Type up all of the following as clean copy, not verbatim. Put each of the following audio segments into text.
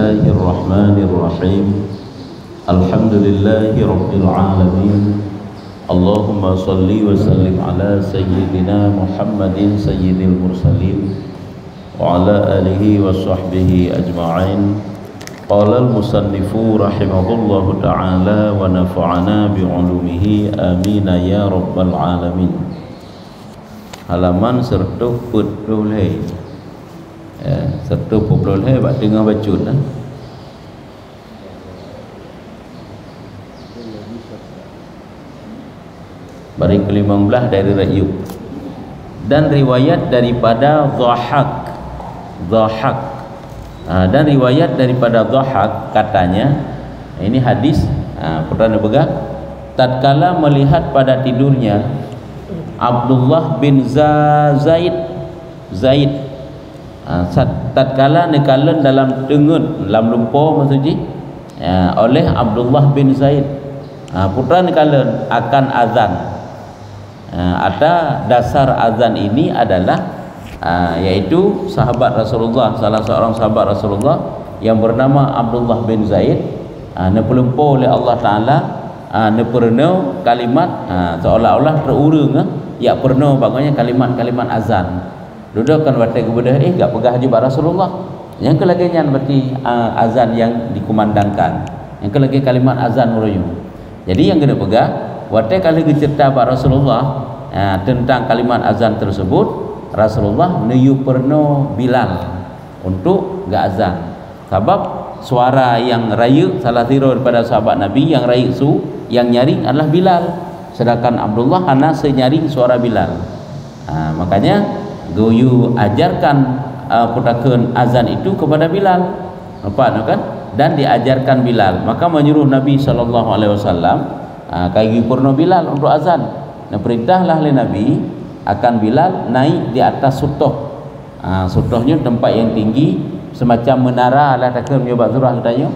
Bismillahirrahmanirrahim. Alhamdulillahirabbil alamin. Allahumma salli wa sallim ala sayyidina Muhammadin sayyidil mursalin wa ala alihi wa sahbihi ajma'in. Qala al-musannifu rahimahullahu ta'ala wa nafa'ana bi'ulumihi amin ya rabbal alamin. Halaman serta putulai serta putulai buat dengar bacun lah. Baris ke-15 dari Ra'yub. Dan riwayat daripada Dhahak dan riwayat daripada Dhahak katanya, ini hadis perdana pegang, tatkala melihat pada tidurnya Abdullah bin Zaid tatkala nekalan dalam tengut dalam lumpur maksudnya oleh Abdullah bin Zaid putra nekalan akan azan. Ada dasar azan ini adalah yaitu sahabat Rasulullah, salah seorang sahabat Rasulullah yang bernama Abdullah bin Zaid nepelempur oleh Allah Ta'ala neperno kalimat seolah-olah terurung ya perno bagusnya kalimat-kalimat azan. Dudukkan batai kepada gak pegah juga Rasulullah. Yang kelaginya berarti azan yang dikumandangkan. Yang kelagi kalimat azan merayu. Jadi yang kena pegah batai kali cerita pak Rasulullah tentang kalimat azan tersebut, Rasulullah menuju perno Bilal untuk gak azan. Sebab suara yang rayu salah satu daripada sahabat Nabi yang rayu su yang nyaring adalah Bilal. Sedangkan Abdullah hanya senyaring suara Bilal. Makanya Goyu ajarkan putakan azan itu kepada Bilal, nampak kan? Dan diajarkan Bilal. Maka menyuruh Nabi SAW kaya purno Bilal untuk azan. Nah perintahlah oleh Nabi akan Bilal naik di atas sutoh. Sutohnya tempat yang tinggi semacam menara lah takkan menyebab surah katanya.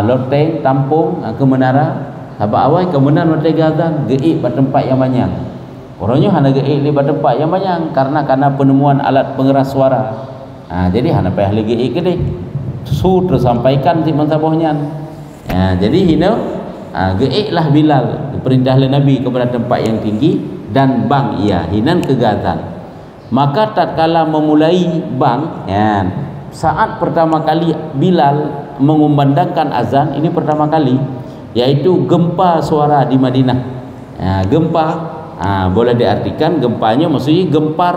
Loteng tampung ke menara. Sabak awal kemudian loteng azan geik pada tempat yang banyak. Orangnya hanya geik di tempat yang banyak karena penemuan alat pengeras suara. Jadi hanya payah lagi geik ke deh. Su tersampaikan si mansabahnya. Jadi hina geiklah Bilal perintah oleh Nabi kepada tempat yang tinggi dan bang ia hinan ke azan. Maka tatkala memulai bang saat pertama kali Bilal mengumandangkan azan, ini pertama kali, yaitu gempa suara di Madinah. Gempa boleh diartikan gempanya maksudnya gempar,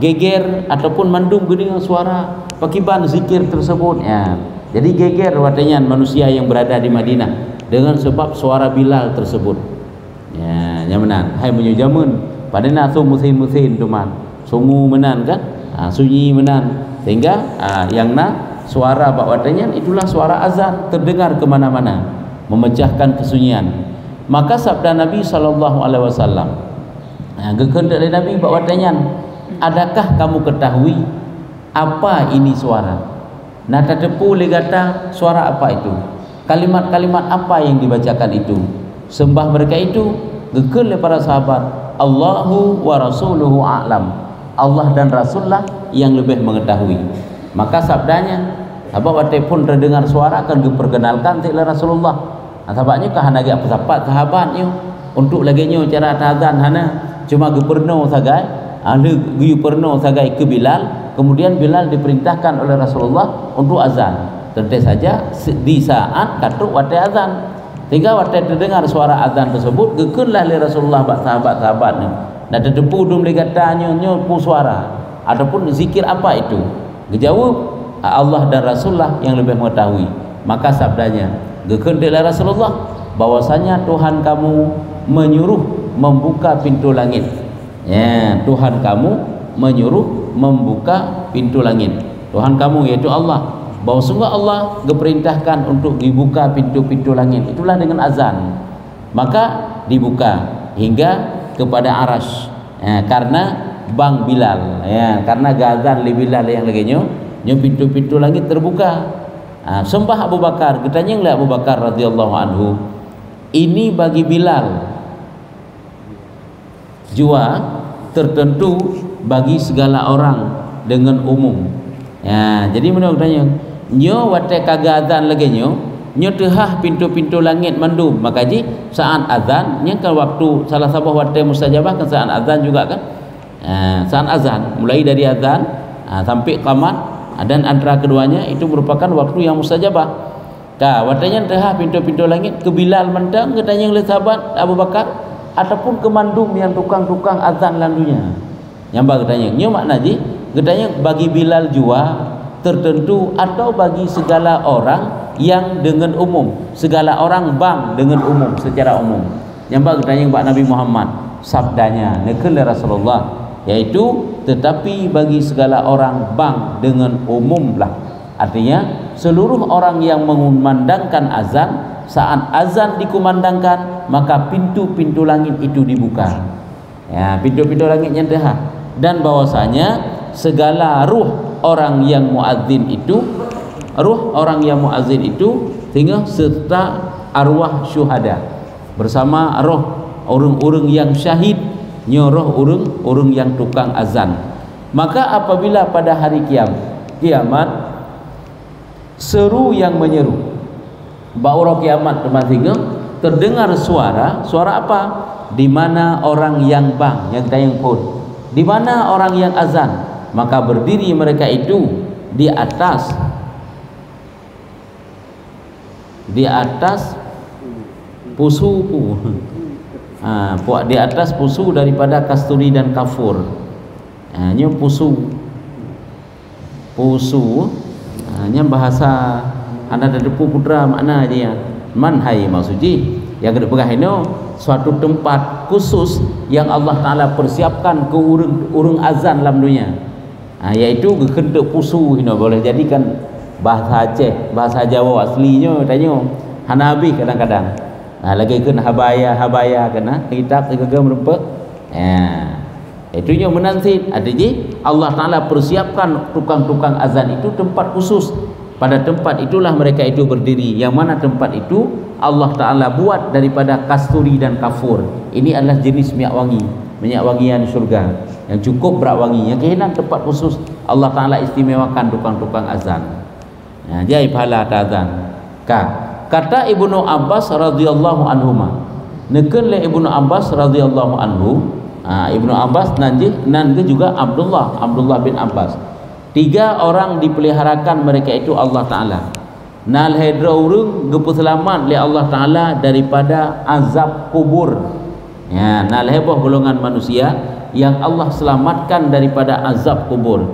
geger ataupun mandung dengan suara pakiban zikir tersebut. Jadi geger watanya manusia yang berada di Madinah dengan sebab suara Bilal tersebut. Yang menan hai menyajamun pada nasu musin tuman sungu menan kan, sunyi menan, sehingga yang suara bak watanya itulah suara azan terdengar ke mana-mana memecahkan kesunyian. Maka sabda Nabi SAW kehendak dari Nabi bawa tanyan, adakah kamu ketahui apa ini suara? Nah tetepu legata suara apa itu? Kalimat-kalimat apa yang dibacakan itu? Sembah mereka itu gekal oleh para sahabat, Allahu wa rasuluhu a'lam, Allah dan Rasulullah yang lebih mengetahui. Maka sabdanya sahabat pun terdengar suara akan diperkenalkan oleh Rasulullah. Sahabatnya kah hana apa sahabat sahabatnya untuk laginya cara azan hana cuma geperno sagai gu perno sagai ke Bilal, kemudian Bilal diperintahkan oleh Rasulullah untuk azan. Tentu saja di saat katuk watai azan, sehingga watai terdengar suara azan tersebut gekenlah oleh Rasulullah bak sahabat-sahabatnya. Nah tetepu dum legatanya nyopu suara ataupun zikir apa itu? Dijawab Allah dan Rasulullah yang lebih mengetahui. Maka sabdanya gekendela Rasulullah bahwasanya Tuhan kamu menyuruh membuka pintu langit. Tuhan kamu menyuruh membuka pintu langit. Tuhan kamu yaitu Allah, bahwa sungguh Allah diperintahkan untuk dibuka pintu-pintu langit. Itulah dengan azan. Maka dibuka hingga kepada Arash. Karena bang Bilal, karena gazan li Bilal yang laginya, pintu-pintu langit terbuka. Sembah Abu Bakar, ditanya oleh Abu Bakar radhiyallahu anhu, ini bagi Bilal jua tertentu bagi segala orang dengan umum. Jadi menurut tanya nyo wate kaga azan lagi nyo tehah pintu-pintu langit mandum. Maka ji saat azan nya kan waktu salah sabah wate mustajabah kan saat azan juga kan. Saat azan mulai dari azan sampai qamat dan antara keduanya itu merupakan waktu yang mustajabah. Watanya tehah pintu-pintu langit ke Bilal mentang katanya oleh sahabat Abu Bakar ataupun ke mandum yang tukang-tukang azan landunya. Nyamba katanya nyo makna ji katanya bagi Bilal jua tertentu atau bagi segala orang yang dengan umum, segala orang bang dengan umum secara umum. Nyamba katanya Pak Nabi Muhammad sabdanya nekel Rasulullah yaitu tetapi bagi segala orang bang dengan umum lah. Artinya seluruh orang yang mengumandangkan azan, saat azan dikumandangkan maka pintu-pintu langit itu dibuka. Ya, pintu-pintu langitnya dah. Dan bahwasanya segala ruh orang yang muadzin itu, sehingga serta arwah syuhada bersama roh orang-orang yang syahid, nyoroh orang yang tukang azan. Maka apabila pada hari kiamat seru yang menyeru, ba'ura kiamat sehingga terdengar suara apa? Di mana orang yang bang yang tayang pun, di mana orang yang azan, maka berdiri mereka itu di atas pusu di atas pusu daripada kasturi dan kafur. Nya pusu nya bahasa anda ada depu putra makna dia manhai maksudnya yang ada pegah ini suatu tempat khusus yang Allah Ta'ala persiapkan ke urung azan dalam dunia, yaitu kekentuk pusu ini boleh jadikan bahasa Aceh, bahasa Jawa aslinya tanya hanabi kadang-kadang lagi kan habaya kena kitab segala merempek itu yang menansit artinya Allah Ta'ala persiapkan tukang-tukang azan itu tempat khusus. Pada tempat itulah mereka itu berdiri, yang mana tempat itu Allah Ta'ala buat daripada kasturi dan kafur. Ini adalah jenis minyak wangian surga yang cukup berat wangi, yang kehilangan tempat khusus Allah Ta'ala istimewakan tukang-tukang azan. Jadi pahala azan. Kata Ibnu Abbas radhiyallahu anhuma, nekeun le Ibnu Abbas radhiyallahu anhu, Ibnu Abbas nanti juga Abdullah bin Abbas. 3 orang dipeliharakan mereka itu Allah Ta'ala. Nal hedra urung gepu selamat oleh Allah Ta'ala daripada azab kubur. Ya, nal heboh golongan manusia yang Allah selamatkan daripada azab kubur.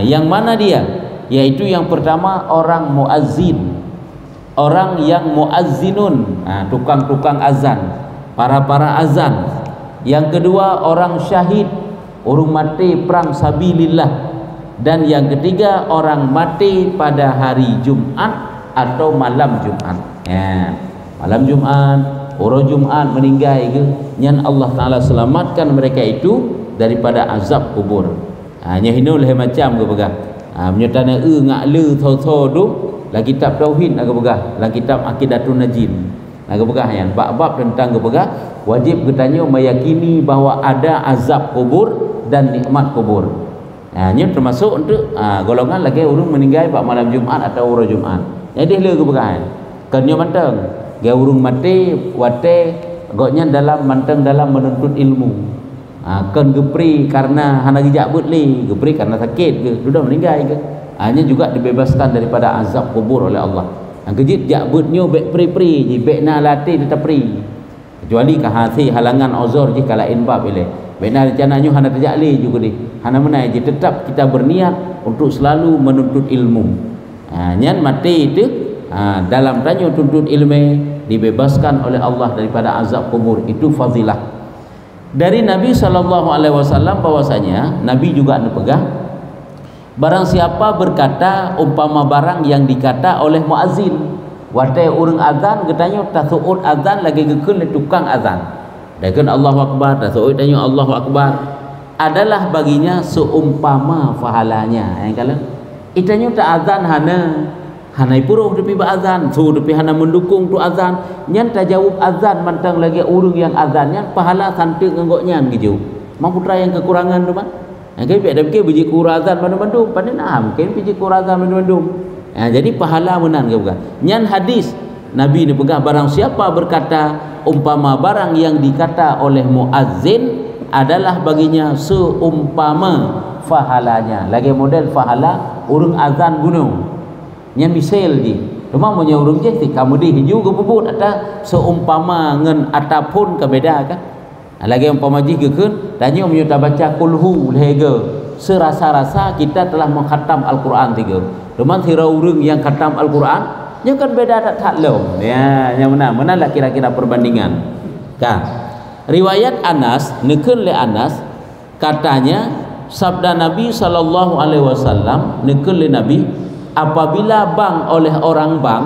Yang mana dia? Yaitu yang pertama orang muazzin, orang yang muazzinun, tukang-tukang azan, para azan. Yang kedua orang syahid, orang mati perang sabilillah. Dan yang ketiga orang mati pada hari Jumat atau malam Jumat. Malam Jumat, orang Jumat meninggal ke, yang Allah Ta'ala selamatkan mereka itu daripada azab kubur. Nya hinu leh macam ke begah. Menyatana ngak le tho du la kitab tauhid agak begah, la kitab aqidatun najin. Agak begah yang bab tentang ke begah wajib katanya meyakini bahawa ada azab kubur dan nikmat kubur. Ini termasuk untuk golongan lagi urung meninggal pada malam Jumat atau urang Jumat. Jadi le ke bekan. Kenyo manteng. Ga urung mati wate goknya dalam manteng dalam menuntut ilmu. Ken gepri karena hana gijak butli, gepri karena sakit ke, sudah meninggal ke. Hanya juga dibebaskan daripada azab kubur oleh Allah. Yang kejit jak butnyo bek pri-pri, ji bek na latih tetap pri. Kecuali kahasi halangan uzur ji kala inbab ile. Benar rencananya hana terjali juga deh. Hana menai je tetap kita berniat untuk selalu menuntut ilmu. Nyan mati itu dalam tanya tuntut ilmu dibebaskan oleh Allah daripada azab kubur, itu fadilah. Dari Nabi SAW bahwasanya Nabi juga nepegah barang siapa berkata umpama barang yang dikata oleh muazzin, wate urang azan katanya tasuud azan lagi gekeun tukang azan. Dan Allahu Akbar, tasuud tanya Allahu Akbar adalah baginya seumpama pahalanya. Yang kalau itanya tak azan hana ipuruh depi ba azan, so depi hana mendukung tu azan, nyan tajawab azan mantang lagi urang yang azannya pahala santik nganggoknya gitu. Mamputra yang kekurangan tu mah. Yang kai ada pikir biji kurang azan bandung-bandung, pandai nah, kai biji kurang azan bandung-bandung. Jadi pahala menan ke bukan. Nyan hadis Nabi ni pegah barang siapa berkata umpama barang yang dikata oleh muazzin adalah baginya seumpama pahalanya. Lagi model pahala urang azan gunung. Nyan misal je. Cuma punya urang je kamu di hiju ke bubut ada seumpama ngan atapun ke beda kan. Lagi umpama ji gekeun tanya munyo ta baca kulhu lehega. Serasa-rasa kita telah mengkhatam Al-Quran tiga. Cuma sira urang yang khatam Al-Quran nya kan beda tak lom. Ya, yang mana lah kira-kira perbandingan. Kan. Riwayat Anas, nekeun le Anas katanya sabda Nabi sallallahu alaihi wasallam nekeun le Nabi apabila bang oleh orang bang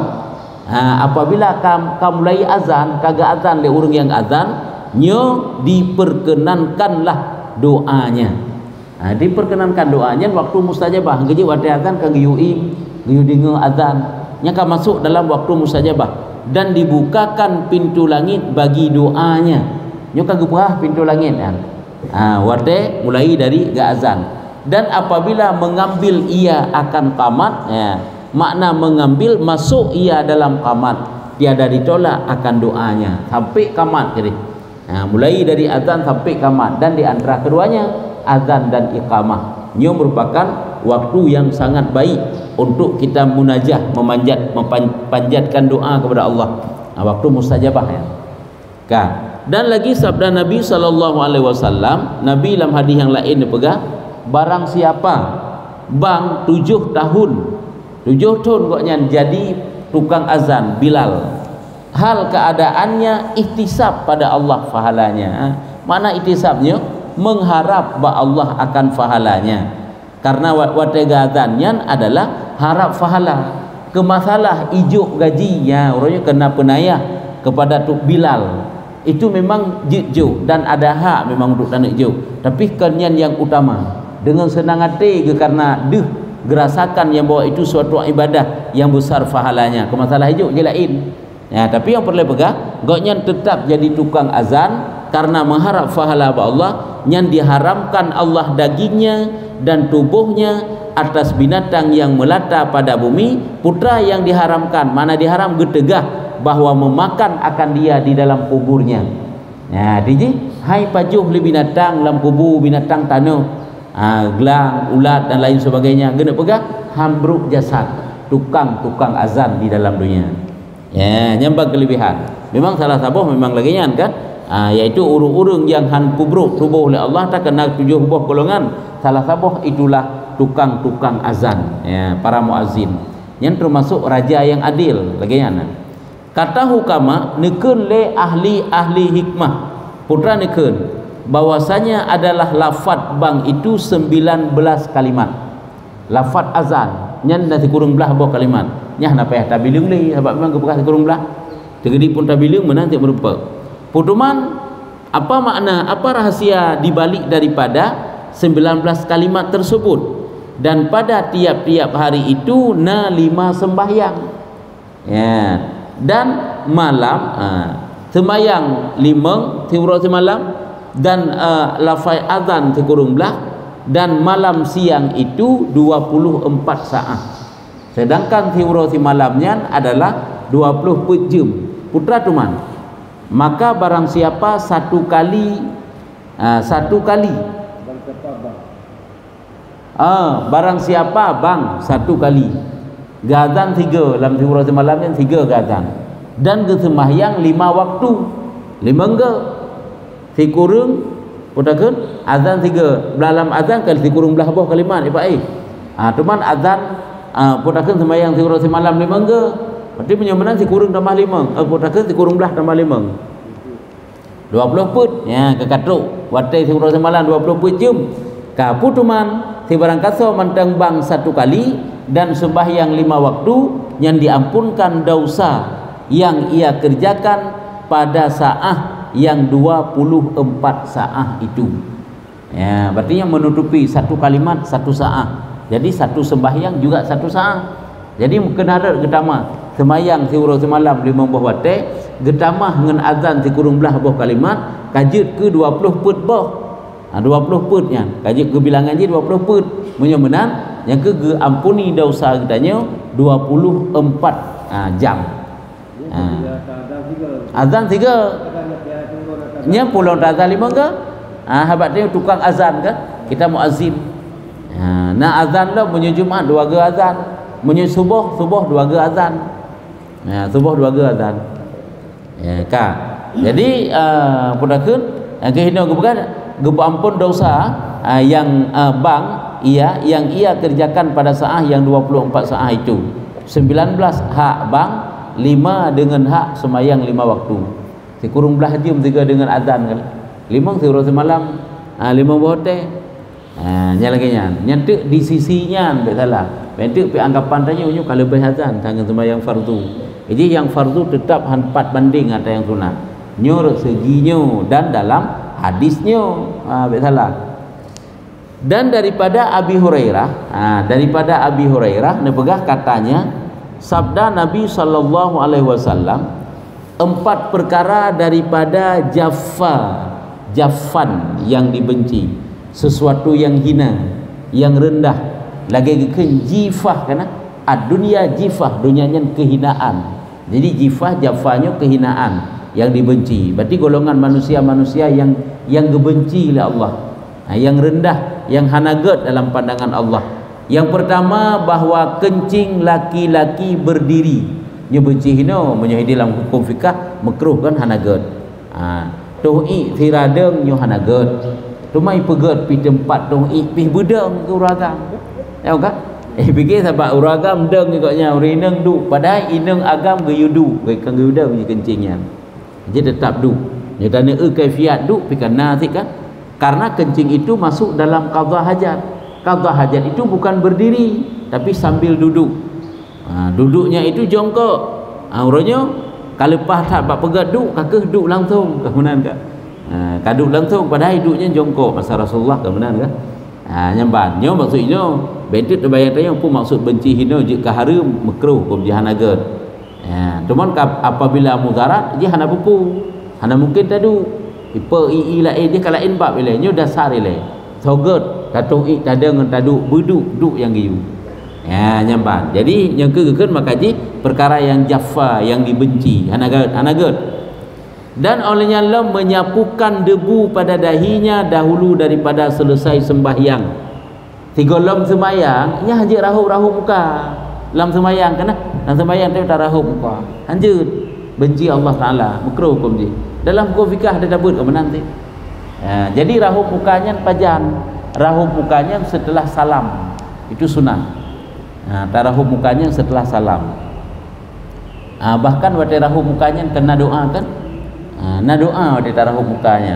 apabila kam mulai azan kagak azan le urang yang azan nyo diperkenankanlah doanya. Diperkenankan doanya waktu mustajabah geje wate azan kang yuim dinge azan nya ka masuk dalam waktu mustajabah dan dibukakan pintu langit bagi doanya nyo kagak buah pintu langit kan. Wate mulai dari ga azan dan apabila mengambil ia akan qamat makna mengambil masuk ia dalam qamat tiada ditolak akan doanya sampai qamat jadi. Mulai dari azan sampai qamat dan di antara keduanya azan dan iqamah nyo merupakan waktu yang sangat baik untuk kita munajah memanjatkan doa kepada Allah. Waktu mustajabah ya. Kan. Dan lagi sabda Nabi sallallahu alaihi wasallam, Nabi dalam hadis yang lain dia pegang, barang siapa bang 7 tahun koknya jadi tukang azan Bilal. Hal keadaannya ihtisab pada Allah pahalanya. Mana ihtisabnya? Mengharap bahwa Allah akan pahalanya. Karena wategazannya adalah harap pahala. Kemasalah ijuk gajinya, orangnya kena penayah kepada Tuk Bilal. Itu memang jujur dan ada hak memang untuk tanah hijau. Tapi kenyan yang utama dengan senang hati karena gerasakan yang bawa itu suatu ibadah yang besar pahalanya. Kemasalah hijau je lain. Ya, tapi yang perlu pegang, goknya tetap jadi tukang azan karena mengharap pahala Allah yang diharamkan Allah dagingnya dan tubuhnya atas binatang yang melata pada bumi. Putra yang diharamkan, mana diharam getegah bahwa memakan akan dia di dalam kuburnya. Nah, diji hai pajuh li binatang dalam kubur binatang tanah, gelang, ulat dan lain sebagainya. Gena pegang hambruk jasad tukang azan di dalam dunia. Ya, nyambang kelebihan. Memang salah satu memang lagi kan, yaitu urung-urung yang han kubruk tubuh oleh Allah tak kena 7 buah golongan. Salah satu itulah tukang azan, ya, para muazzin. Yang termasuk raja yang adil lagi kan. Kata hukama nekeun le ahli hikmah putra nekeun bahwasanya adalah lafaz bang itu 19 kalimat. Lafaz azan nyan nanti kurang belah buah kalimat. Nyah na payah tabileung le sebab memang kebekas kurang belah. Tegedi pun tabileung menanti merupa. Putuman apa makna, apa rahasia dibalik daripada 19 kalimat tersebut? Dan pada tiap-tiap hari itu 5 sembahyang. Ya. Dan malam sembahyang 5 tiura semalam dan lafaz azan kurang belah dan malam siang itu 24 saat. Sedangkan tiurasi malamnya adalah 20 jam. Putra tuman. Maka barang siapa satu kali barang siapa bang satu kali gazan 3 dalam tiurasi malamnya 3 gazan dan kesembahyang 5 waktu 5 ke tikurung putakeun azan 3 dalam azan kali tikurung belah buah kalimat tuman azan putakeun sembahyang tiurasi malam 5 ke berarti penyamanan tikurung tambah 5 putakeun tikurung belah tambah 5 20 put ya kekatruk wate tiurasi malam 20 put jum ka putuman si barang kaso mantang bang satu kali dan sembahyang 5 waktu yang diampunkan dosa yang ia kerjakan pada saat yang 24 saat itu. Ya, berarti yang menutupi satu kalimat satu saat. Jadi satu sembahyang juga satu saat. Jadi kenara getama sembahyang tiura semalam 5 buah wate, getamah ngan azan tikurung belah buah kalimat, kajut ke 20 put buah. 20 put nya. Kajut ke bilangan je 20 put. Munyo menan yang ke ampuni dosa katanya 24 jam. Azan 3 nya pulang azan 5 ke? Habat dia tukang azan ke? Kita muazzin. Nah azan lah punya Jumaat 2 ge azan, punya subuh 2 ge azan. Subuh 2 ge azan. Ya ka. Jadi pudakeun kehina kebukan gebu ampun dosa yang bang yang ia kerjakan pada saat yang 24 saat itu. 19 hak bang, 5 dengan hak semayang 5 waktu. Sekurang belah jam 3 dengan azan kan. 5 suruh semalam, 5 bote. Nya lagi nyantek di sisinya tak salah. Bentuk pi anggapan tanya unyu kalau lebih azan tangan sembahyang fardu. Jadi yang fardu tetap 4 banding ada yang sunat. Nyor seginya dan dalam hadisnya tak salah. Dan daripada Abi Hurairah nepegah katanya sabda Nabi sallallahu alaihi wasallam 4 perkara daripada jafan yang dibenci, sesuatu yang hina, yang rendah, lagi jifah kana dunia jifah, dunianya kehinaan. Jadi jifah jafanya kehinaan yang dibenci. Berarti golongan manusia-manusia yang dibenci oleh Allah, yang rendah, yang hanagat dalam pandangan Allah. Yang pertama bahwa kencing laki-laki berdiri nya benci hina, menyahidi dalam hukum fikah makruh kan hanagat. Tuhi firadeng nyo hanagat. Tumai pegat pi tempat tuhi pi bedeng ke uragam. Tahu kan? Fikir sebab uragam deng ikutnya urineng du, padahal ineng agam geyudu, kang geyuda punya kencingnya. Jadi tetap du. Ya kerana kaifiat du pi kana kan? Karena kencing itu masuk dalam qadha hajat. Qadha hajat itu bukan berdiri tapi sambil duduk. Duduknya itu jongkok. Urangnya kalau pas tak bab pegat duduk kakeh duduk langsung kemudian ke. Kaduk langsung padahal duduknya jongkok masa Rasulullah kemudian ke. Nyamban nyo maksudnya bentuk terbayang tanya pun maksud benci hina je kahara makruh kum jihanagat. Cuman apabila mudarat je hana pupu. Hana mungkin tadu. Ipa lain dia kalau bab ilainya dasar ilai. Sogot tatung tada dengan tadu beduk yang giyu. Nyamban. Jadi yang kegekan makaji perkara yang jaffa, yang dibenci, hanagat. Dan olehnya Allah menyapukan debu pada dahinya dahulu daripada selesai sembahyang. 3 lam sembahyang nya hanya rahup muka. Lam sembahyang kena, lam sembahyang tu tak rahup muka. Hanya benci Allah Taala, makruh hukum dia. Dalam hukum fikah ada dabut ke menanti. Jadi rahup mukanya pajan, rahup mukanya setelah salam. Itu sunat. Tarahup mukanya setelah salam. Bahkan waktu rahup mukanya kena doa kan? Na doa waktu tarahup mukanya.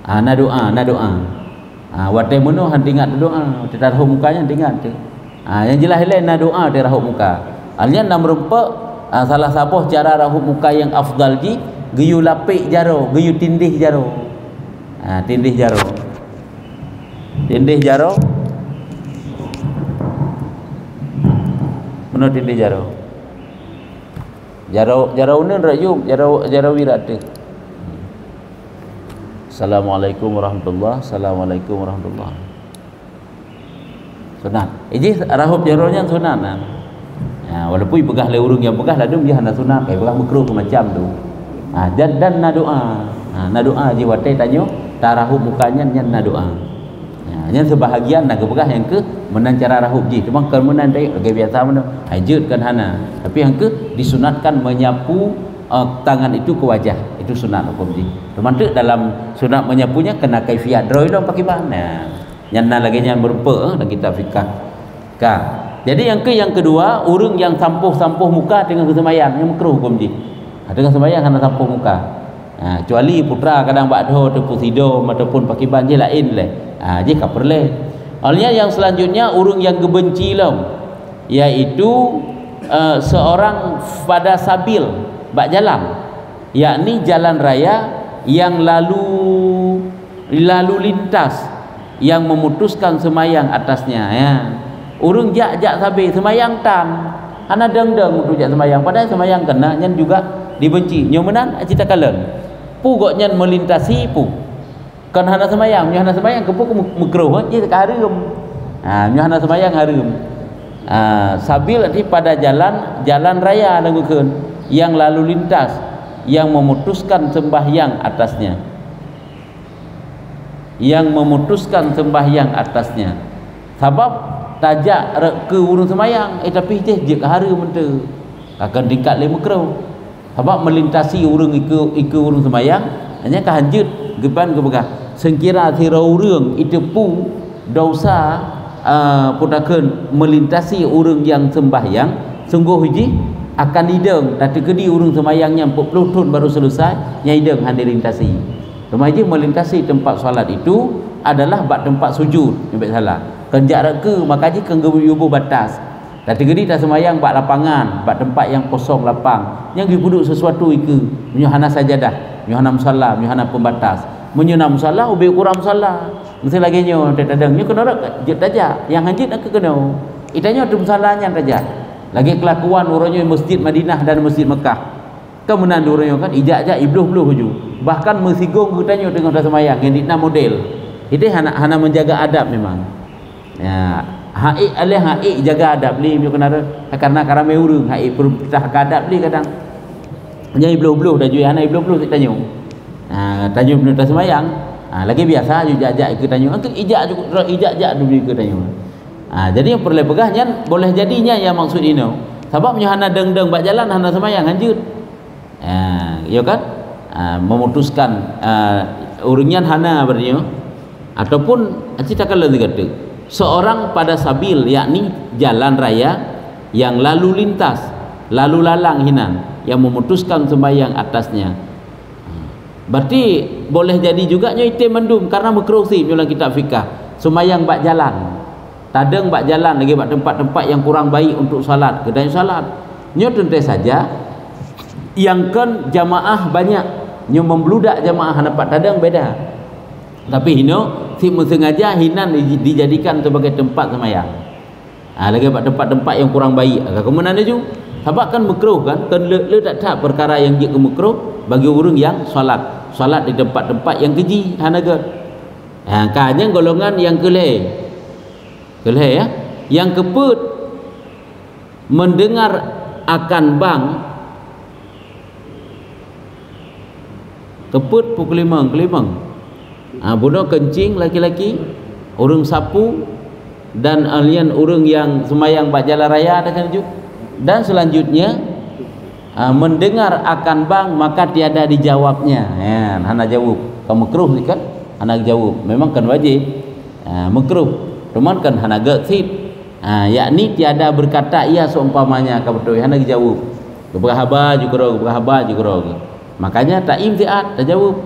Na doa. Waktu menuh ingat doa, waktu tarahup mukanya ingat tu. Yang jelas lain na doa waktu rahup muka. Alnya nak merempak salah satu cara rahup muka yang afdal ji, geyu lapik jaro, geyu tindih jaro. Tindih jaro. Mana tindih jaro unen rayum jaro wirat. Assalamualaikum warahmatullahi. Assalamualaikum warahmatullahi. Sunat. Ini rahup jaronya sunat. Walaupun pegah le urung yang pegah ladum dia hendak sunat, pegah makruh macam tu. Dan na doa je watai tanyo tarahup mukanya nyan na doa. Yang sebahagian nak pegah yang ke menan cara rahup ji. Cuma kalau menan dai lagi biasa mana. Hajutkan hana. Tapi yang ke disunatkan menyapu tangan itu ke wajah. Itu sunat hukum ji. Cuma tu dalam sunat menyapunya kena kaifiat. Droi dong pakai mana. Yang lagi yang berempa dalam kitab fikah. Jadi yang kedua, orang yang sampuh muka dengan sembahyang yang makruh hukum ji. Dengan sembahyang kena sampuh muka. Kecuali putra kadang bakdo ataupun sidom ataupun pakai banjir lain leh. Jika perle. Olehnya yang selanjutnya orang yang gebenci iaitu seorang pada sabil bak jalan, yakni jalan raya yang lalu lintas yang memutuskan semayang atasnya urung jak sabil semayang tan ana deng-deng untuk jak semayang padahal semayang kena nyan juga dibenci nyomenan cita kalen pu gok nyan melintasi pu kan hana semayang kepuk makruh je tak haram. Hana semayang haram. Sabil arti pada jalan raya lagukeun yang lalu lintas yang memutuskan sembahyang atasnya. Sebab tajak ke urang semayang tapi je haram mente. Akan tingkat le makruh. Sebab melintasi urang ke urang semayang hanya kehanjut geban kebegah sengkira thira urang itu pu dosa putakeun melintasi urang yang sembahyang sungguh hiji akan hidung tapi kedi urang semayangnya 40 tahun baru selesai nya hidung han dilintasi. Remaja melintasi tempat solat itu adalah bak tempat sujud nyebut salah kenjak ke makaji kenggebu batas tapi kedi tak semayang bak lapangan bak tempat yang kosong lapang yang dipuduk sesuatu iku menyuhana sajadah menyuhana musalla menyuhana pembatas menyuhana musalla ubi kurang musalla mesti lagi nyo tadang nyo kena jet tajak yang hanjit nak kena itanya tu musallanya tajak lagi kelakuan uronyo masjid Madinah dan masjid Mekah kemudian uronyo kan ijak-ijak ibluh-bluh hujung bahkan mensigong katanya dengan dah semayang yang dina model itu hana menjaga adab memang ya haik jaga adab li punya kena karena karame urang haik perintah adab li kadang nya ibluh-bluh dah jual hana ibluh-bluh kita tanyo tanyo benda semayang lagi biasa ijak-ijak ke tanyo angkat ijak-ijak dulu ke tanyo jadi yang perlu pegahnya boleh jadinya yang maksud ini sebabnya hana deng-deng bak jalan hana semayang hanjut ya kan memutuskan urunyan hana berarti ataupun ceritakan lagi kata seorang pada sabil yakni jalan raya yang lalu lintas lalu lalang hinan yang memutuskan sembahyang atasnya berarti boleh jadi juga nya itim mendum karena makruh sih dalam kitab fikah sembahyang bak jalan tadeng bak jalan lagi bak tempat-tempat yang kurang baik untuk salat kedai salat nya tentu saja yang kan jamaah banyak nya membludak jamaah dapat tadeng beda tapi hino si sengaja hinan dijadikan sebagai tempat sembahyang lagi bak tempat-tempat yang kurang baik kemudian ju sebab kan makruh kan le tak perkara yang dia makruh bagi orang yang solat di tempat-tempat yang keji hanaga kanya golongan yang keleh ya yang keput mendengar akan bang keput pukul 5 bunuh kencing laki-laki orang sapu dan alien orang yang semayang bak jalan raya dan selanjutnya mendengar akan bang maka tiada dijawabnya hana jawab kamu makruh kan hana jawab memang kan wajib makruh cuman kan hana gatsib yakni tiada berkata ia seumpamanya kabetul hana dijawab keberhaba juga makanya tak imtiat tak jawab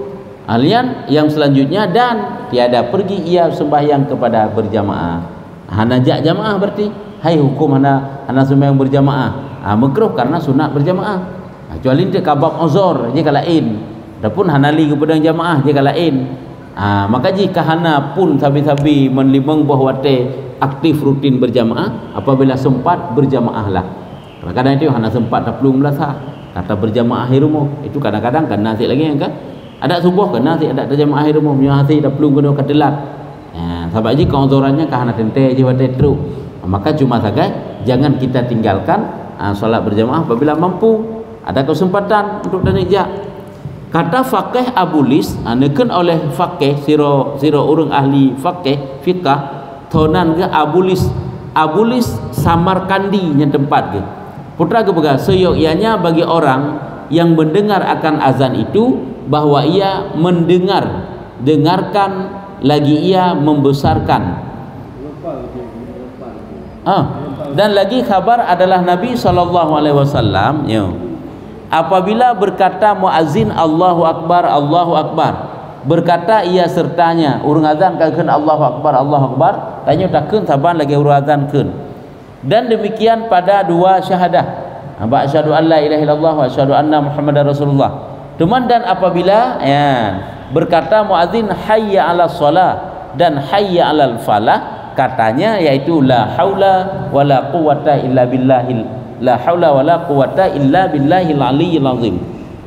alian yang selanjutnya dan tiada pergi ia sembahyang kepada berjamaah hana jak jamaah berarti hai hukum hana sembahyang berjamaah makruh karena sunat berjamaah kecuali dia kabab uzur je kalain adapun hana li kepada jamaah je kalain maka jika hana pun sabi-sabi menlimang buah wate aktif rutin berjamaah apabila sempat berjamaahlah kadang-kadang itu hana sempat tak pelung belasah kata berjamaah hirumuh itu kadang-kadang kan nasi lagi kan ada subuh kan nasi ada jamaah hirumuh nasi dah pelung kena kedelat sebab jika uzurannya ke hana tente je wate teruk maka cuma saja jangan kita tinggalkan solat berjamaah apabila mampu ada kesempatan untuk dan ijak kata faqih abulis neken oleh faqih siro orang ahli faqih fikah tonan ke abulis Samarkandi yang tempat ke putra ke pegah seyogyanya bagi orang yang mendengar akan azan itu bahwa ia dengarkan lagi ia membesarkan dan lagi kabar adalah Nabi SAW apabila berkata muazzin Allahu Akbar berkata ia sertanya urang azan kagkeun Allahu Akbar tanya takkeun saban lagi urang azan keun dan demikian pada dua syahadah asyhadu an la ilaha illallah wa asyhadu anna muhammadar rasulullah teman dan apabila berkata muazzin hayya 'alas shalah dan hayya 'alal falah katanya yaitu la haula wala quwwata illa billahil la haula wala quwwata illa billahil aliyyil azim.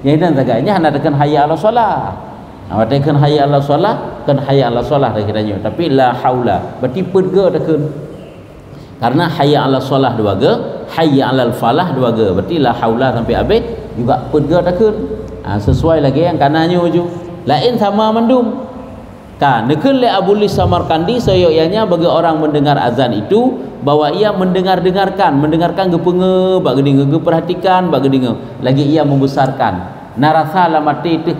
Jadi dan agaknya hendak tekan hayya 'alas shalah. Awak kan hayya ala solah, kan hayya ala solah dah kiranya. Tapi la haula, berarti perga dah kan. Karena hayya ala solah dua ge, hayya ala falah dua ge. Berarti la haula sampai habis juga perga dah kan. Sesuai lagi yang kanannya je. Lain sama mandum. Kan nekun le Abul Samarkandi sayoyanya bagi orang mendengar azan itu bahwa ia mendengarkan gepenge, bak gedinge perhatikan, bak gedinge. Lagi ia membesarkan. Narasa lamati itu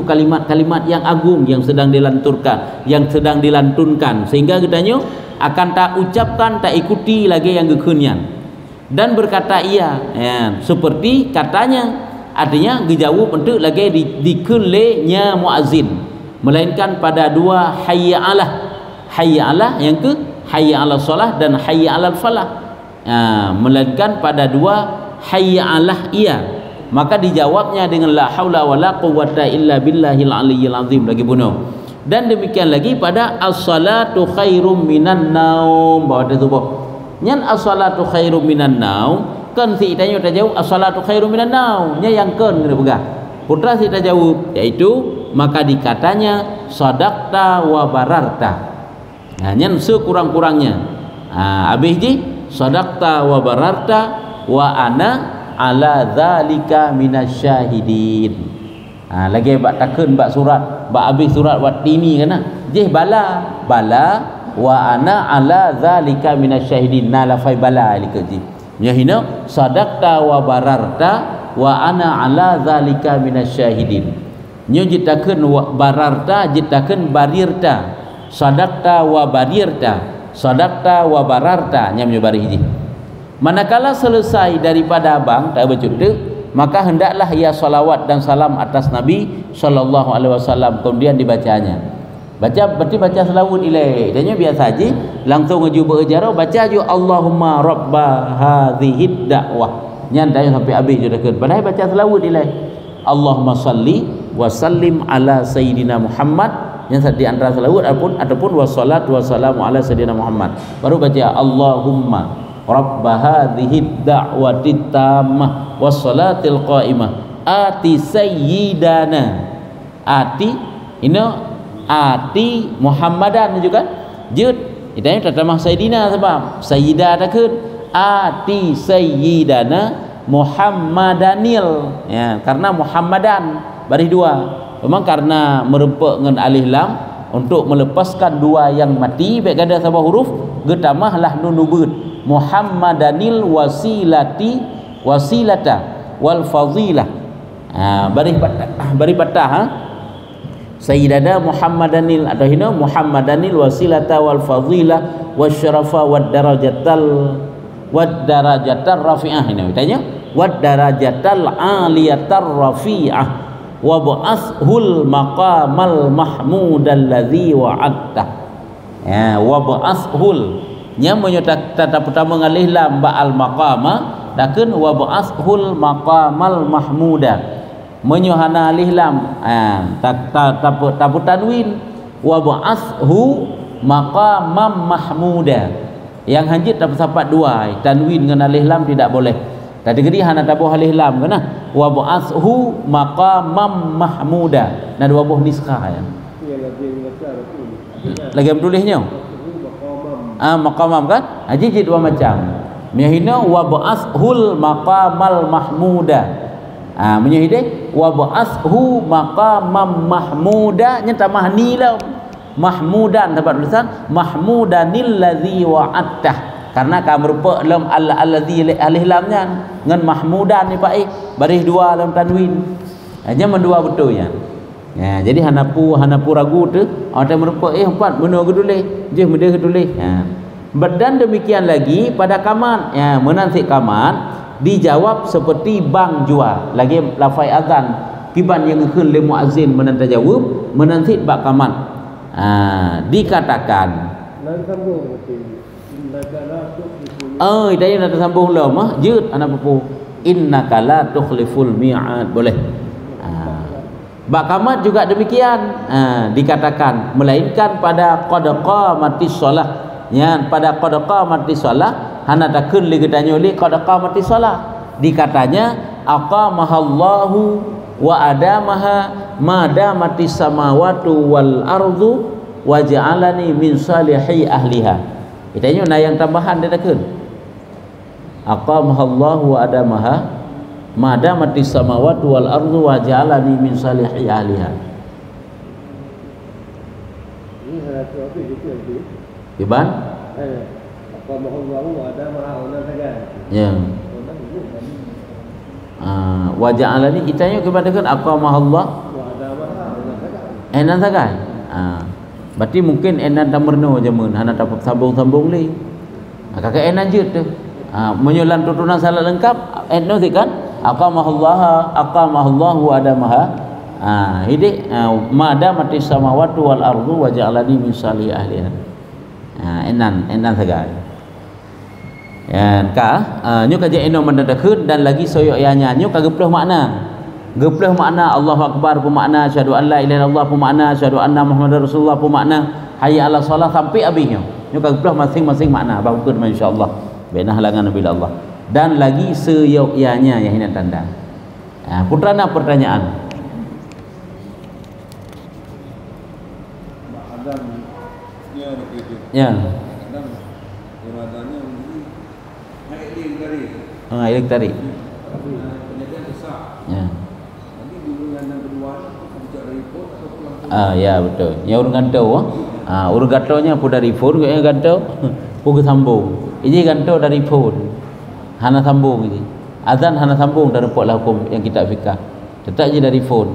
kalimat-kalimat yang agung yang sedang dilanturkan, yang sedang dilantunkan, sehingga katanya akan tak ucapkan, tak ikuti lagi yang gekunyan. Dan berkata ia, ya, seperti katanya, artinya gejauh untuk lagi dikunlenya muazzin, melainkan pada dua hayya alah yang ke hayya ala solah dan hayya ala falah, melainkan pada dua hayya alah ia. Maka dijawabnya dengan la haula wala quwwata illa billahil aliyyil azim lagi bunuh. Dan demikian lagi pada as-salatu khairum minan naum, bahawa dia sebut nyan as-salatu khairum minan naum, kan si tanya tak jawab as-salatu khairum minan naum, nya yang kan kena pegang. Putra si tak jawab, iaitu maka dikatanya sadaqta wa bararta. Nyan sekurang-kurangnya. Habis ji sadaqta wa bararta wa ana ala zalika minasyahidin. Lagi bak takun bak surat, bak habis surat wat tini kana. Jih bala wa ana ala zalika minasyahidin. Na lafai bala likaji. Nya hina sadaqta wa bararta wa ana ala zalika minasyahidin. Nya jitakun wa bararta, jitakun barirta. Sadaqta wa barirta, sadaqta wa bararta, nya menyubari hiji. Manakala selesai daripada abang tak bercutuk, maka hendaklah ia salawat dan salam atas Nabi sallallahu alaihi wasallam, kemudian dibacanya. Berarti baca salawat ilaih. Danya biasa aja langsung ngejuba ejara baca ju Allahumma rabba hadhihi da'wah. Nyan dah sampai habis je dah kan. Padahal baca salawat ilaih. Allahumma salli wa sallim ala sayyidina Muhammad. Yang di antara salawat ataupun wassalatu wassalamu ala sayyidina Muhammad. Baru baca Allahumma Rabba hadhihi da'wati tammah wassalatil qa'imah ati sayyidana, ati Muhammadan juga jud itanya tatamah sayyidina sebab sayyidah takut ati sayyidana Muhammadanil, ya, karena Muhammadan baris dua. Memang karena merempak dengan alif lam untuk melepaskan dua yang mati baik gada sama huruf getamahlah nun nubut Muhammadanil wasilata wal fadilah. Bari patah Sayyidana Muhammadanil atau hina Muhammadanil wasilata wal fadilah wasyarafa wad darajatar rafi'ah. Ini tanya wad darajatal aliyatar rafi'ah wa ba'athul maqamal mahmudal ladzi wa'adta. Ya, wa ba'athul nya menyutak tata pertama ngalih lam ba'al maqama dakeun wa ba'athul maqamal mahmuda menyuhana alih lam tapu tanwin wa ba'athu maqamam mahmuda yang hanjit dapat sapat dua tanwin dengan alih lam tidak boleh. Tadi geri hana tabuh alih lam kana wa ba'athu maqamam mahmuda na dua buah niskah ya. Lagi tulisnya maqamam kan haji dua macam menyahina wa ba'athul maqamal mahmuda, menyahide wa ba'athu maqamam mahmuda nya tamah ni lah mahmudan dapat tulisan mahmudanil ladzi wa'attah karena ka merupa lam allazi alif lamnya ngan mahmudan ni pak baris dua lam tanwin hanya mendua betulnya. Ya, jadi hanapu ragu tu ada merupa empat benda gedulih je mede gedulih. Dan demikian lagi pada kaman, ya, menanti kaman dijawab seperti bang jua lagi lafai azan piban yang keun le muazzin menanta jawab menanti bak kaman. Dikatakan dia nak sambung lah mah jut anak pupu innaka la tukhliful mi'ad boleh. Bakamat juga demikian dikatakan melainkan pada qad qamatis shalah, ya, pada qad qamatis shalah hana takun li gedanya li qad qamatis shalah dikatanya aqamahallahu wa adamaha madamati samawati wal ardu waja'alani min salihi ahliha. Itanya yang tambahan dia takun. Aqamahallahu wa adamaha madamati samawati wal ardu waja'alani min salihi ahliha. Ini harap apa itu? Iban? Aqamahallahu wa adamaha orang saja. Ya. Waja'alani itanya kepada kan aqamahallah wa adamaha orang saja. Enan sagai. Berarti mungkin enan tamerno jamun hana dapat sambung-sambung li. Kakak enan jut tu. Menyulam tutunan salat lengkap enno kan aqamahallahu wa adamaha. Hidik madamati samawati wal ardu wa ja'alani min salih ahliha. Enan sagai. Yan ka nyu kaje eno mendadakeun dan lagi soyok yanya nyu kageploh makna. Geploh makna Allahu Akbar pun makna, syahadu an la ilaha illallah pun makna, syahadu anna Muhammadar Rasulullah pun makna, hayya ala salat sampai habisnya. Nyu geploh masing-masing makna bagus masyaallah. Benah halangan Nabi Allah. Dan lagi seyogyanya yang hina tanda. Putrana pertanyaan. Ya. Ilik tarik. Ya. Ya betul. Yang urung gantau urung gantaunya pun dari phone kayaknya gantau pun sambung. Ini gantau dari phone. Hana sambung ini. Azan hana sambung dari pokok hukum yang kita fikah. Tetap je dari phone.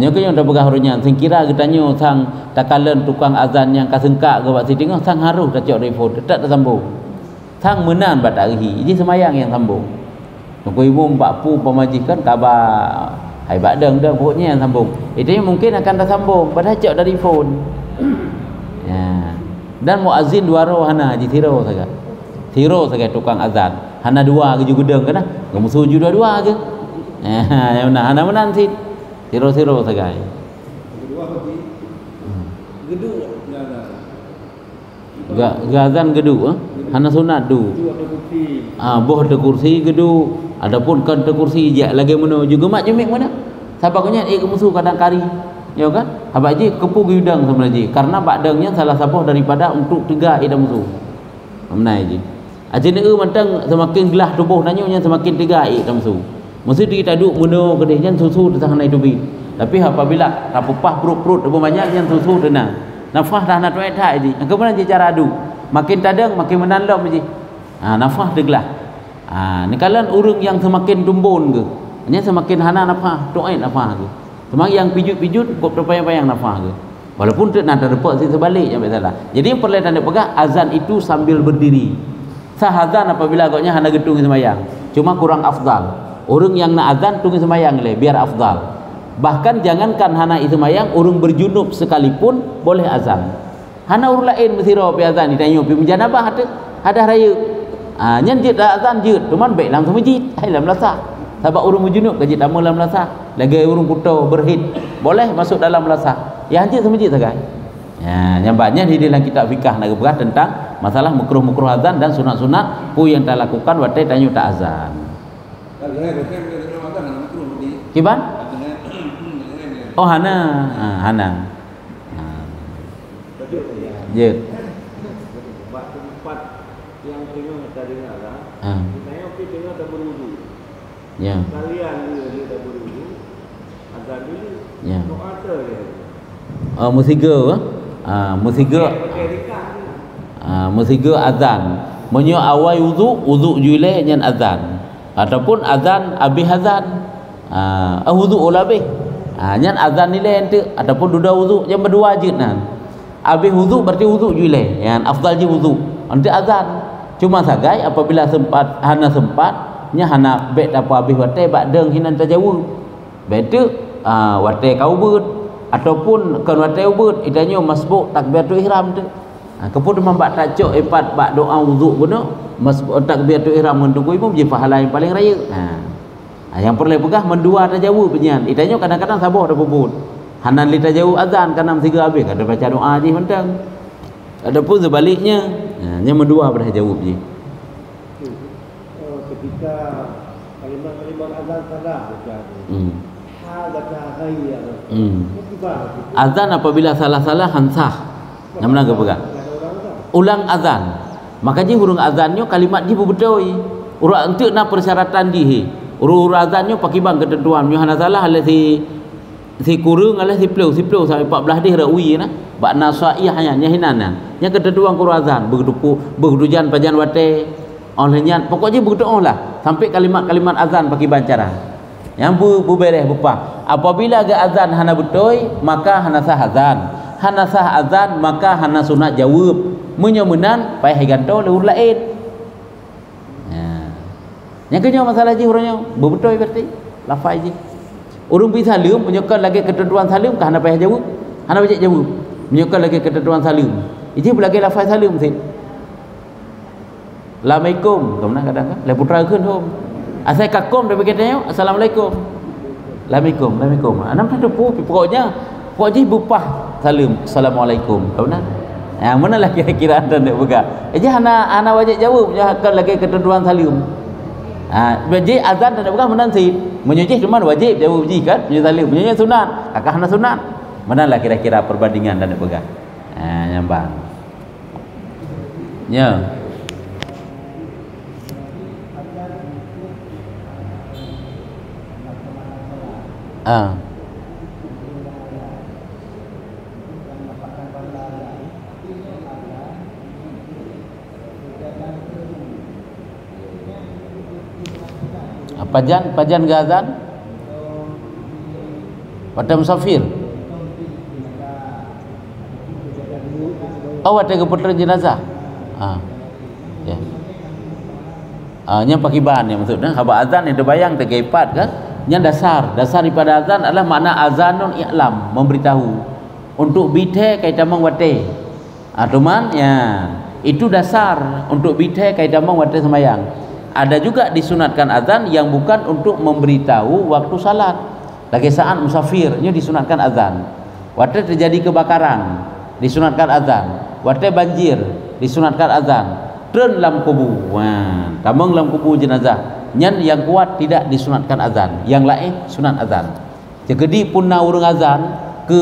Nya kaya dah begah harunya. Sing kira getanyo sang takalan tukang azan yang kasengkak ke waktu tengok sang haruh dah cok dari phone. Tetap dah sambung. Sang menan batak rehi. Ini semayang yang sambung. Tunggu ibu mbak pu pemajikan kabar hai badang dah pokoknya yang sambung. Itu mungkin akan dah sambung padahal cak dari phone. Ya. Dan muazzin dua roh hana haji tiro saja. Tiro saja tukang azan. Hana dua ke jugudeng kana? Kamu suju dua-dua ke? Ya mana hana menan sit. Tiro-tiro saja. Kedua haji. Geduk azan geduk hana sunat du. Boh ada kursi geduk. Adapun kan te kursi je lagi mana juga mak jemik mana sabaknya musuh kadang kari ya kan habaq je kepu gudang sebenarnya karena badangnya salah satu daripada untuk tegak ida musuh amnai je aje ne mantang semakin gelah tubuh nanyonya semakin tegak ida musuh mesti kita duk muno kedehnya susu di tangan itu bi tapi apabila rapupah perut-perut lebih banyak yang susu tenang nafah dah nak tuai tak je kemudian je cara adu makin tadang makin menandam je nafah deglah. Ni kalian urang yang semakin tumbun ke. Hanya semakin hana nafah, doain nafah ke. Semakin yang pijut-pijut kok terpayang-payang nafah ke. Walaupun tak nak terdapat sebalik yang salah. Jadi yang perlu tanda pegang azan itu sambil berdiri. Sah azan apabila agaknya hana gedung semayang. Cuma kurang afdal. Orang yang nak azan tunggu semayang le biar afdal. Bahkan jangankan hana semayang, orang berjunub sekalipun boleh azan. Hana urang lain mesti ro pi azan ditanya pi menjanabah ada raya. Nyen jid azan jid cuman baik dalam masjid hai dalam lasak sebab urang berjunub ke jid tamu dalam lasak lagi urang putar berhid boleh masuk dalam lasak ya jid masjid saja yang banyak di dalam kitab fikah nak berat tentang masalah makruh-makruh azan dan sunat-sunat pu yang tak lakukan watai tanya tak azan kiban oh hana jid yang tengah tadi ada. Saya okey tengah dah berwudu. Ya. Kalian dia dah berwudu. Azan dulu. Ya. Doa dia. Musiga. Musiga azan. Menyo awal wudu jule nyen azan. Ataupun azan habis azan. Wudu ulabih. Nyen azan ni lain tu ataupun duda wudu yang berdua je nan. Habis wudu berarti wudu jule. Yang afdal je wudu. Nanti azan. Cuma sagai apabila hana sempatnya hana bet apa habis watai badeng hinan tajawud betu watai kau beut ataupun kan watai beut itanya masbuk takbiratul ihram tu kepun membak tacok epat bak doa wuduk guna masbuk takbiratul ihram menunggu ibu je pahala yang paling raya yang perlu pegah mendua tajawud penyan itanya kadang-kadang sabar dah bubut hana li tajawud azan kan 3 habis kada baca doa je mentang adapun sebaliknya yang mendua pada jawab je. Ketika kalimat-kalimat azan salah baca. Azan apabila salah-salah hansah. Yang mana ke pegang? Ulang azan. Maka ji hurung azannya kalimat ji betul. Urang untuk na persyaratan ji. Urang azannya pakai bang ketentuan. Nyo hana salah ale si kurung ale si pleu sampai 14 dih rawi na. Bak nasaih hanya nyahinana. Yang ketentuan kurang azan begitu jan pajan wate. Olehnya pokoknya begitu lah sampai kalimat-kalimat azan pakai bancaran. Yang berberes bepah. Apabila agak azan hana betul, maka hana sah azan. Hana sah azan, maka hana sunat jawab. Menyomenan payah ganto leur lain. Yang kedua masalah ji urangnya betul berarti lafaz ji. Urang pi salim menyokan lagi ketentuan salim kah hana payah jawab? Hana baca jawab. Menyokan lagi ketentuan salim. Iji lagi lafaz salim mesti. Assalamualaikum, kemana kadang kan? Le putra keun hom. Asai kakom dia berkata, Assalamualaikum. Assalamualaikum. Anam tak ada pokoknya bupah salim Assalamualaikum. Kemana? Mana lah kira-kira anda nak pegang? Aja ana wajib jawab, jangan lagi ketentuan salim. Wajib azan tak pegang menan si. Menyujih cuma wajib jawab ji kan? Menyujih salim, menyujih sunat. Kakak hana sunat. Mana lah kira-kira perbandingan dan nak pegang? Nyambang. Ya. Pajan gazan pada musafir ada keputusan jenazah ya. Nya pakai bahan yang maksudnya haba azan yang terbayang tergepat kan. Yang dasar daripada azan adalah makna azanun i'lam, memberitahu untuk bite kaitan mengwate. Cuman ya itu dasar untuk bite kaitan mengwate sembahyang. Ada juga disunatkan azan yang bukan untuk memberitahu waktu salat. Lagi saat musafirnya disunatkan azan. Waktu terjadi kebakaran disunatkan azan. Waktu banjir disunatkan azan. Tren lam kubu. Tamang lam kubu jenazah. Yang kuat tidak disunatkan azan, yang lain sunat azan. Jadi pun na urang azan ke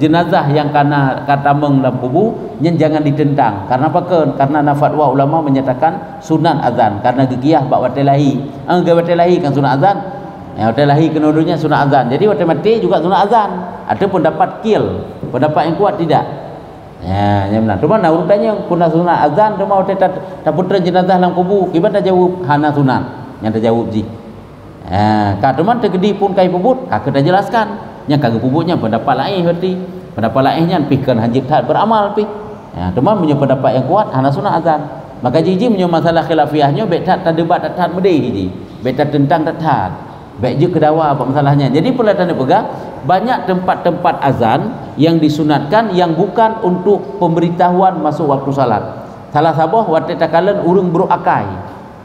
jenazah yang kana katameng dalam kubur, yang jangan ditentang. Karena apa ke? Karena fatwa ulama menyatakan sunat azan karena gegiah bak wate lahi. Wate lahi kan sunat azan. Wate lahi kenudunya sunat azan. Jadi wate mati juga sunat azan. Ada pendapat kil, pendapat yang kuat tidak. Yang benar. Cuma nak urutannya kuna sunat azan, cuma wate tak putra jenazah dalam kubur. Kibat dah jawab hana sunat. Yang dah jawab ji. Teman tergedi pun kai pubut, kakak dah jelaskan. Yang kagak pubutnya pendapat lain berarti. Pendapat lainnya pikir hajib tak beramal pi. Teman punya pendapat yang kuat hana sunat azan. Maka jiji punya masalah khilafiahnya bet tak debat tak medih ji. Bet tak tentang tak. Bet je kedawa apa masalahnya. Jadi pelatihan pegang banyak tempat-tempat azan yang disunatkan yang bukan untuk pemberitahuan masuk waktu salat. Salah sabah waktu takalan urung bro akai.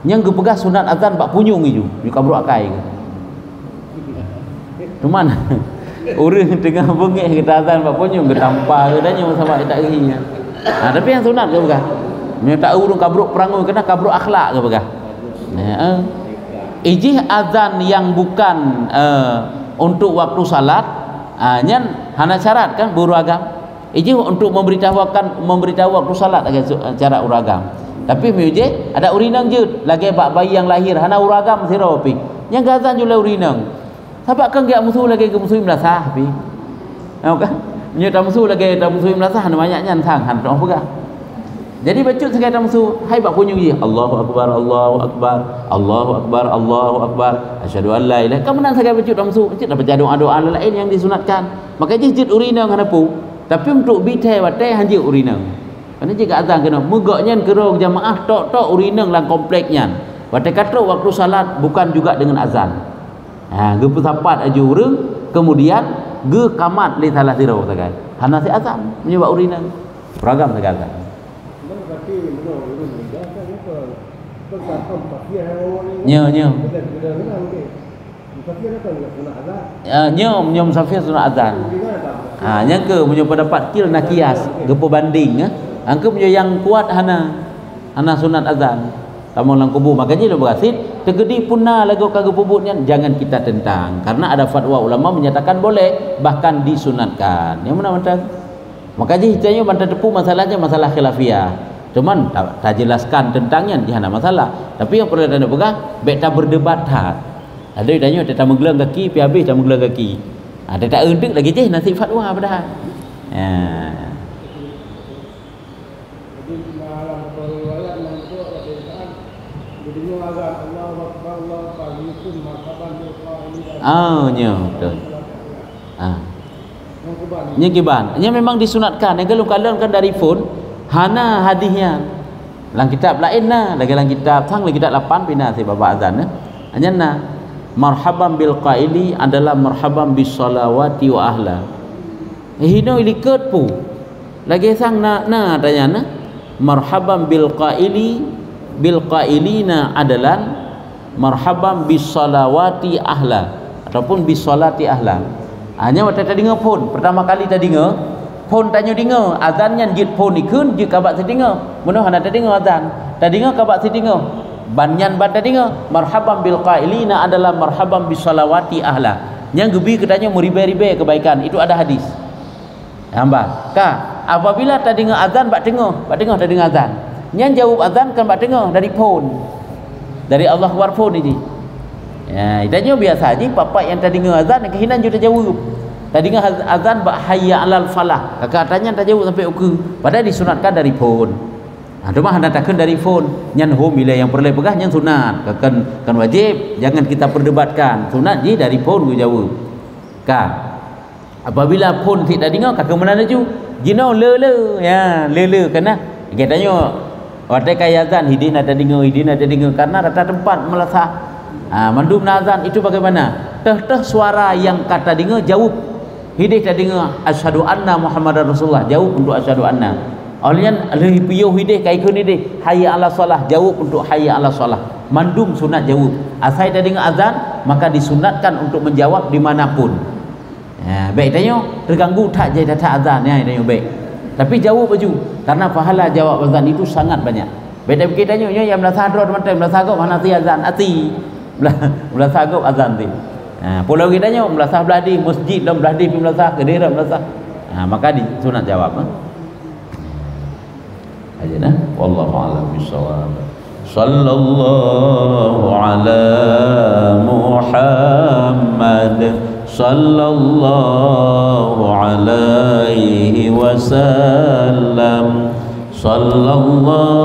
Yang gepegah sunat azan bak punyung itu, juga bro akai. Cuman urang tengah bengek kita azan bak punyung ke tampar ke danya sama tak gini. Tapi yang sunat ke begah. Nya tak urung kabruk perangu kena kabruk akhlak ke begah. Ijih azan yang bukan untuk waktu salat, nyan hana syarat kan beragam. Ijih untuk memberitahu waktu salat agak cara uragam. Tapi mujib ada urinang je lagi bak bayi yang lahir hana uragam sira pi. Yang gazan jula urinang. Sebab kan gak musuh lagi ke musuh melasah pi. Kan? Nya tak musuh lagi tak musuh melasah banyaknya tang han tak apa. Jadi bacut sekali tak musuh hai bak punyung je Allahu akbar Allahu akbar Allahu akbar Allahu akbar asyhadu an la ilaha. Kamu menang sekali bacut tak musuh. Cik dapat doa-doa lain yang disunatkan. Maka jid urinang hana pu. Tapi untuk bitai watai hanji urinang. Kerana jika azan kena megaknya kerong jamaah tok urinang lang kompleknya. Waktu kata waktu salat bukan juga dengan azan. Ge pesapat aju urang kemudian ge kamat li salah sira sagai. Hana si azan menyebab urinang. Beragam sagai azan. Nya. Nyom musafir sunat azan. Yang ke punya pendapat kil nak kias, gepo banding Angka punya yang kuat hana sunat azan. tamu lang kubur makanya dia berasit tegedi punna lagu kagak pubutnya jangan kita tentang karena ada fatwa ulama menyatakan boleh bahkan disunatkan yang mana mantap makanya hitanya bantah tepu masalahnya masalah khilafiyah cuman tak jelaskan tentangnya jangan masalah tapi yang perlu anda pegang baik tak berdebat tak ada ditanya tak menggelang kaki pi habis tak menggelang kaki ada tak endek lagi je nasib fatwa padahal ya jadi dalam riwayat menurut kebiasaan didengar azan Allahu Akbar Allahu Akbar itu marhaban bil qaili betul yang kiban nya memang disunatkan yang kalau kan dari phone hana hadisnya lang kitab lain nah lagi lang kitab sang lagi kitab 8 pina si bapa azan hanya na marhaban bil qaili adalah marhaban bis salawati wa ahla hino ilikut pu lagi sang na tanya na marhaban bil qailina adalah marhaban bis salawati ahla ataupun bis salati ahla hanya waktu tadi dengar pun pertama kali tadi dengar pun tanya dengar azannya jit pun ikun jit kabat sedinga mudah hana tadi dengar azan tadi dengar kabat sedinga banyan ban tadi dengar marhaban bil qailina adalah marhaban bis salawati ahla yang gebi katanya meribe-ribe kebaikan itu ada hadis hamba ka apabila tadi dengar azan bak dengar tadi dengar azan yang jawab azan kan bak dengar dari pun dari Allah Akbar pun ini ya itanya biasa aja papa yang tadi dengar azan kehinan juga jawab tadi dengar azan bak hayya alal falah katanya tak jawab sampai uku padahal disunatkan dari pun cuma hendak takkan dari phone nyan home bila yang perlu pegah nyan sunat kan wajib jangan kita perdebatkan sunat je dari phone gue jawab ka apabila phone tidak dengar kakak mana laju jino le ya le karena katanya waktu kaya azan hidin ada dengar karena rata tempat melasah mandum azan itu bagaimana teh suara yang kata dengar jawab hidih tak dengar asyhadu anna muhammadar rasulullah jawab untuk asyhadu anna Alian lebih piyuh hidih kaikun hidih hayya ala salah jawab untuk hayya ala salah mandum sunat jawab asal dah dengar azan maka disunatkan untuk menjawab dimanapun ya, baik tanya terganggu tak je data azan ya tanya baik tapi jawab baju karena pahala jawab azan itu sangat banyak baik kita tanya yang belah sadar teman-teman belah sagop mana ti azan ati belah sagop azan ti pulau kita tanya belah sah belah di masjid dan belah di belah sah kedera belah sah maka disunat jawab aja nah wallahu a'lam bissawab sallallahu ala Muhammad sallallahu alaihi wasallam sallallahu